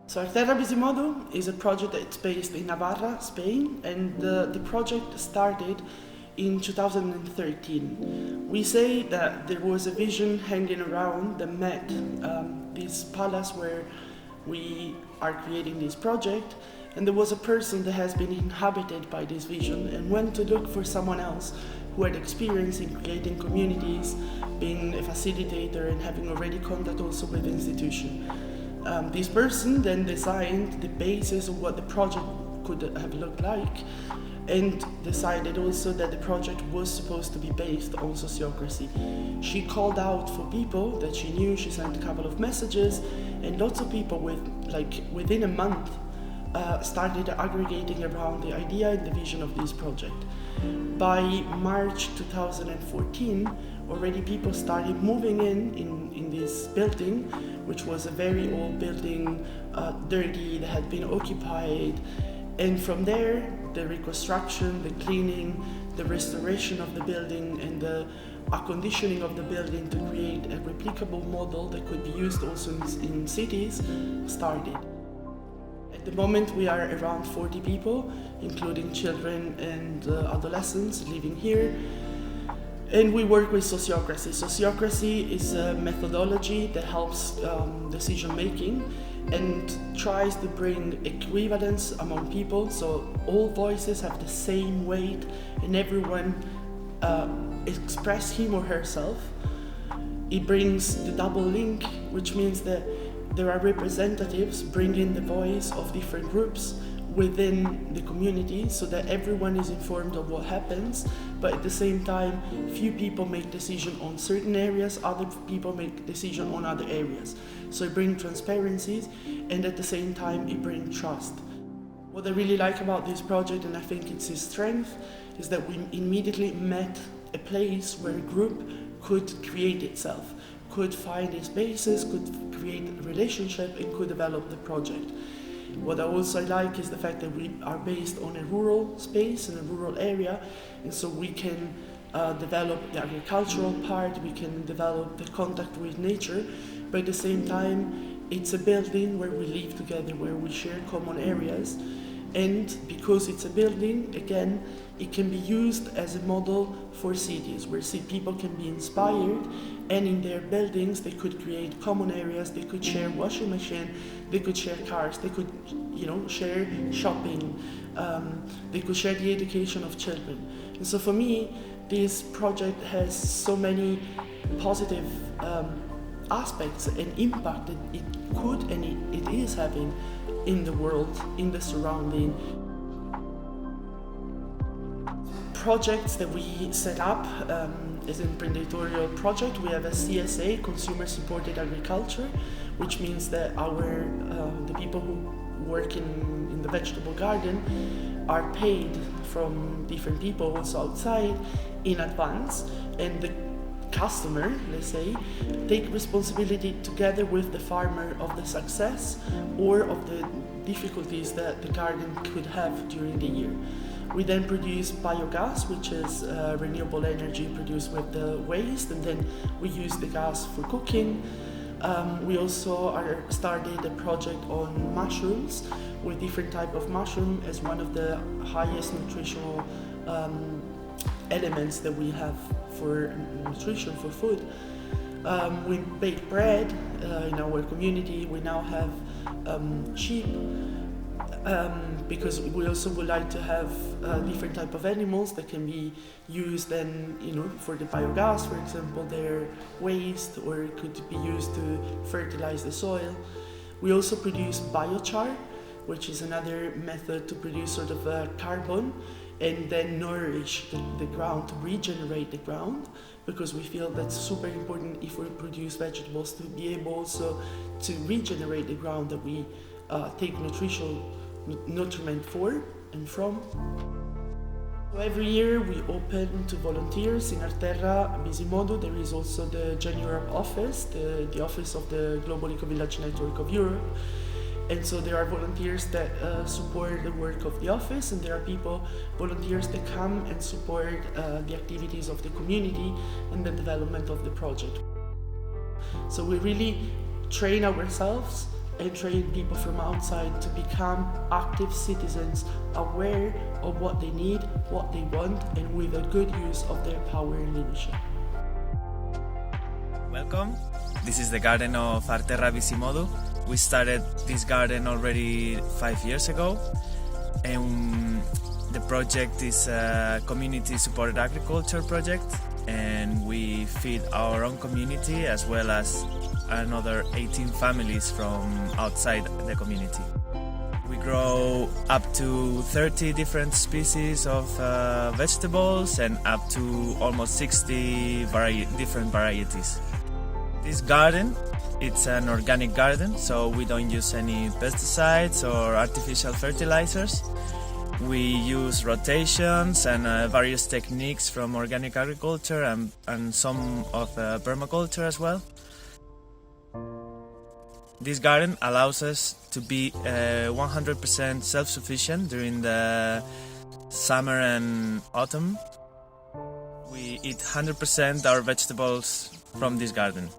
So Arterra Bizimodu is a project that's based in Navarra, Spain, and the project started in 2013. We say that there was a vision hanging around that met this palace where we are creating this project, and there was a person that has been inhabited by this vision and went to look for someone else who had experience in creating communities, being a facilitator and having already contact also with the institution. This person then designed the basis of what the project could have looked like, and decided also that the project was supposed to be based on sociocracy. She called out for people that she knew, she sent a couple of messages, and lots of people within a month started aggregating around the idea and the vision of this project. By March 2014, already people started moving in this building, which was a very old building, dirty, that had been occupied. And from there, the reconstruction, the cleaning, the restoration of the building, and the conditioning of the building to create a replicable model that could be used also in cities started. At the moment, we are around 40 people, including children and adolescents living here. And we work with sociocracy. Sociocracy is a methodology that helps decision making and tries to bring equivalence among people, so all voices have the same weight and everyone express him or herself. It brings the double link, which means that there are representatives bringing the voice of different groups within the community so that everyone is informed of what happens, but at the same time, few people make decisions on certain areas, other people make decisions on other areas. So it brings transparencies, and at the same time, it brings trust. What I really like about this project, and I think it's its strength, is that we immediately met a place where a group could create itself, could find its basis, could create a relationship, and could develop the project. What I also like is the fact that we are based on a rural space, in a rural area, and so we can develop the agricultural part, we can develop the contact with nature, but at the same time, it's a building where we live together, where we share common areas, and because it's a building, again, it can be used as a model for cities, where people can be inspired, and in their buildings they could create common areas, they could share washing machine, they could share cars, they could share shopping, they could share the education of children. And so for me, this project has so many positive aspects and impact that it could and it is having in the world, in the surrounding. Projects that we set up as an imprenditorial project, we have a CSA, Consumer Supported Agriculture, which means that the people who work in the vegetable garden are paid from different people also outside in advance, and the customer, let's say, take responsibility together with the farmer of the success or of the difficulties that the garden could have during the year. We then produce biogas, which is renewable energy produced with the waste, and then we use the gas for cooking. We also started a project on mushrooms, with different type of mushroom as one of the highest nutritional elements that we have for nutrition, for food. We bake bread in our community. We now have sheep, because we also would like to have different type of animals that can be used then, for the biogas, for example, their waste, or it could be used to fertilize the soil. We also produce biochar, which is another method to produce sort of carbon and then nourish the ground, to regenerate the ground, because we feel that's super important if we produce vegetables, to be able also to regenerate the ground that we take nutriment for and from. So every year we open to volunteers in Arterra Bizimodu. There is also the Gen Europe office, the office of the Global Ecovillage Network of Europe. And so there are volunteers that support the work of the office, and there are volunteers that come and support the activities of the community and the development of the project. So we really train ourselves and train people from outside to become active citizens, aware of what they need, what they want, and with a good use of their power and leadership. Welcome. This is the garden of Arterra Bizimodu. We started this garden already 5 years ago, and the project is a community-supported agriculture project, and we feed our own community as well as another 18 families from outside the community. We grow up to 30 different species of vegetables and up to almost 60 different varieties. This garden, it's an organic garden, so we don't use any pesticides or artificial fertilizers. We use rotations and various techniques from organic agriculture and some of permaculture as well. This garden allows us to be 100% self-sufficient during the summer and autumn. We eat 100% our vegetables from this garden.